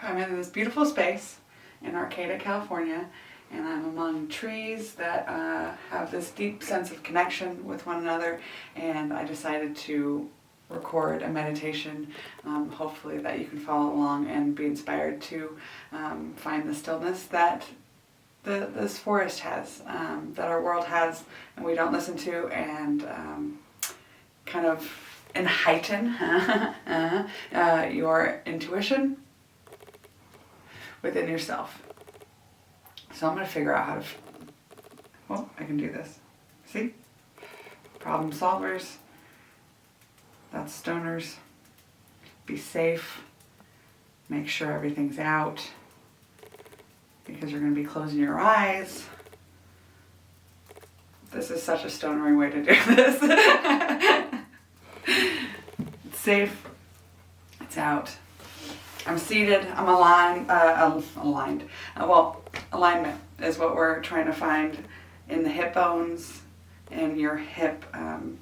I'm in this beautiful space in Katy, California, and I'm among trees that have this deep sense of connection with one another, and I decided to record a meditation, hopefully that you can follow along and be inspired to find the stillness that this forest has, that our world has, and we don't listen to, and kind of heighten your intuition within yourself. So I'm going to figure out how to, well, I can do this. See? Problem solvers. That's stoners. Be safe. Make sure everything's out, because you're going to be closing your eyes. This is such a stonery way to do this. It's safe. It's out. I'm seated. I'm aligned. Alignment is what we're trying to find in the hip bones, in your hip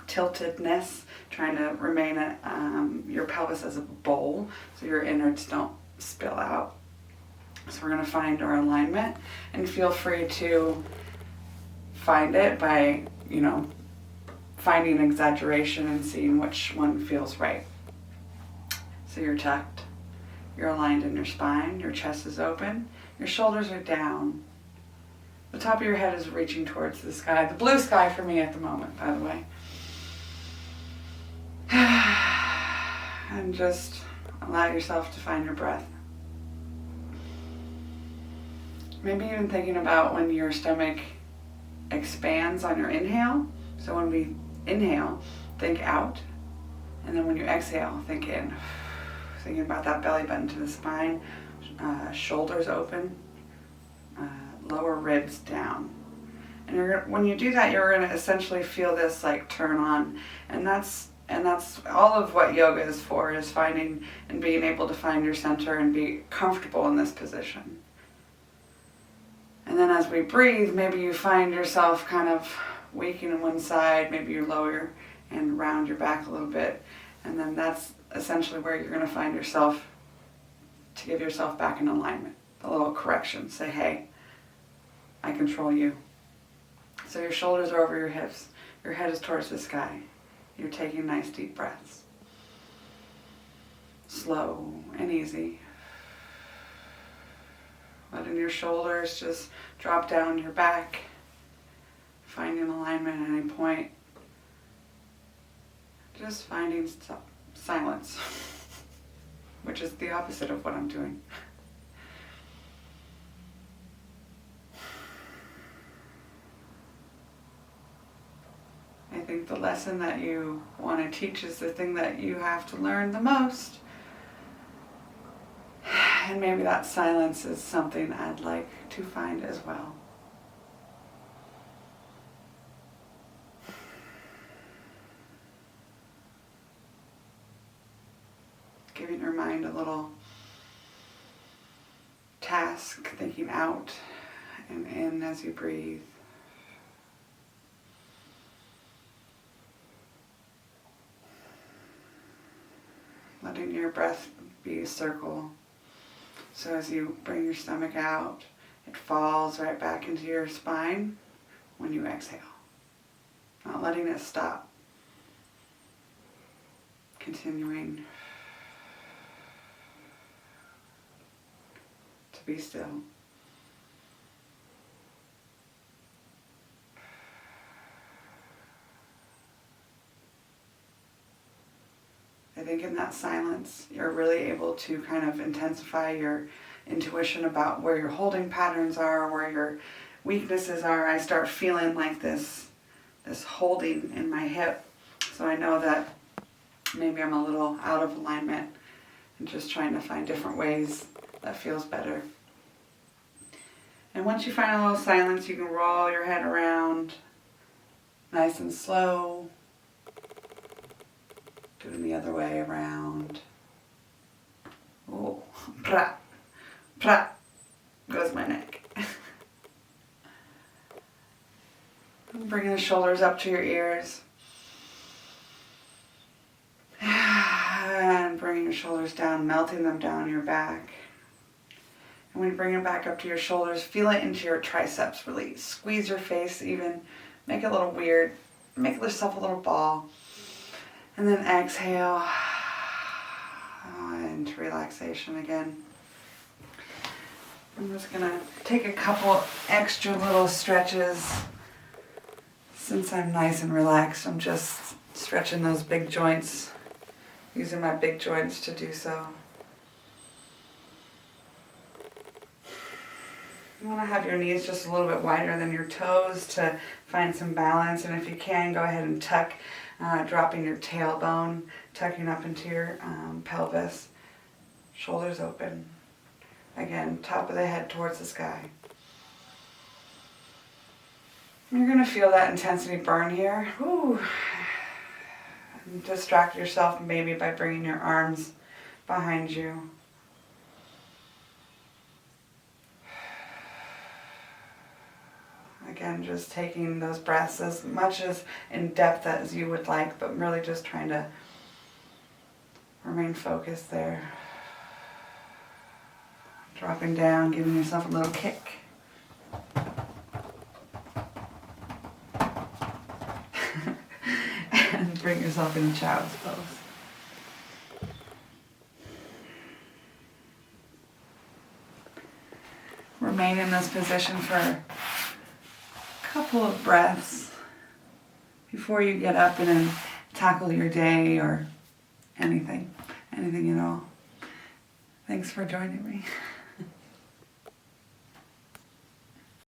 tiltedness, trying to remain at your pelvis as a bowl so your innards don't spill out. So we're going to find our alignment, and feel free to find it by, finding exaggeration and seeing which one feels right. So you're tucked, you're aligned in your spine, your chest is open, your shoulders are down. The top of your head is reaching towards the sky, the blue sky for me at the moment, by the way. And just allow yourself to find your breath. Maybe even thinking about when your stomach expands on your inhale. So when we inhale, think out. And then when you exhale, think in. Thinking about that belly button to the spine, shoulders open, lower ribs down. And when you do that, you're going to essentially feel this turn on. And that's all of what yoga is for, is finding and being able to find your center and be comfortable in this position. And then as we breathe, maybe you find yourself kind of waking on one side, maybe you lower and round your back a little bit. And then that's essentially where you're going to find yourself to give yourself back in alignment. A little correction. Say, hey, I control you. So your shoulders are over your hips. Your head is towards the sky. You're taking nice deep breaths. Slow and easy. Letting your shoulders just drop down your back. Finding alignment at any point. Just finding silence, which is the opposite of what I'm doing. I think the lesson that you want to teach is the thing that you have to learn the most. And maybe that silence is something I'd like to find as well. Giving your mind a little task, thinking out and in as you breathe. Letting your breath be a circle. So as you bring your stomach out, it falls right back into your spine when you exhale. Not letting it stop. Continuing to be still. I think in that silence, you're really able to kind of intensify your intuition about where your holding patterns are, where your weaknesses are. I start feeling like this holding in my hip. So I know that maybe I'm a little out of alignment and just trying to find different ways that feels better. And once you find a little silence, you can roll your head around nice and slow. Doing the other way around. Oh, pra, pra, goes my neck. Bringing the shoulders up to your ears. And bringing your shoulders down, melting them down your back. And when you bring it back up to your shoulders, feel it into your triceps. Really squeeze your face even. Make it a little weird. Make yourself a little ball. And then exhale into relaxation again. I'm just going to take a couple extra little stretches. Since I'm nice and relaxed, I'm just stretching those big joints, using my big joints to do so. You want to have your knees just a little bit wider than your toes to find some balance. And if you can, go ahead and tuck, dropping your tailbone, tucking up into your pelvis, shoulders open. Again, top of the head towards the sky. You're going to feel that intensity burn here. Woo. And distract yourself maybe by bringing your arms behind you. Again, just taking those breaths as much as in depth as you would like, but really just trying to remain focused there. Dropping down, giving yourself a little kick. And bring yourself into child's pose. Remain in this position for a couple of breaths before you get up and then tackle your day or anything at all. Thanks for joining me.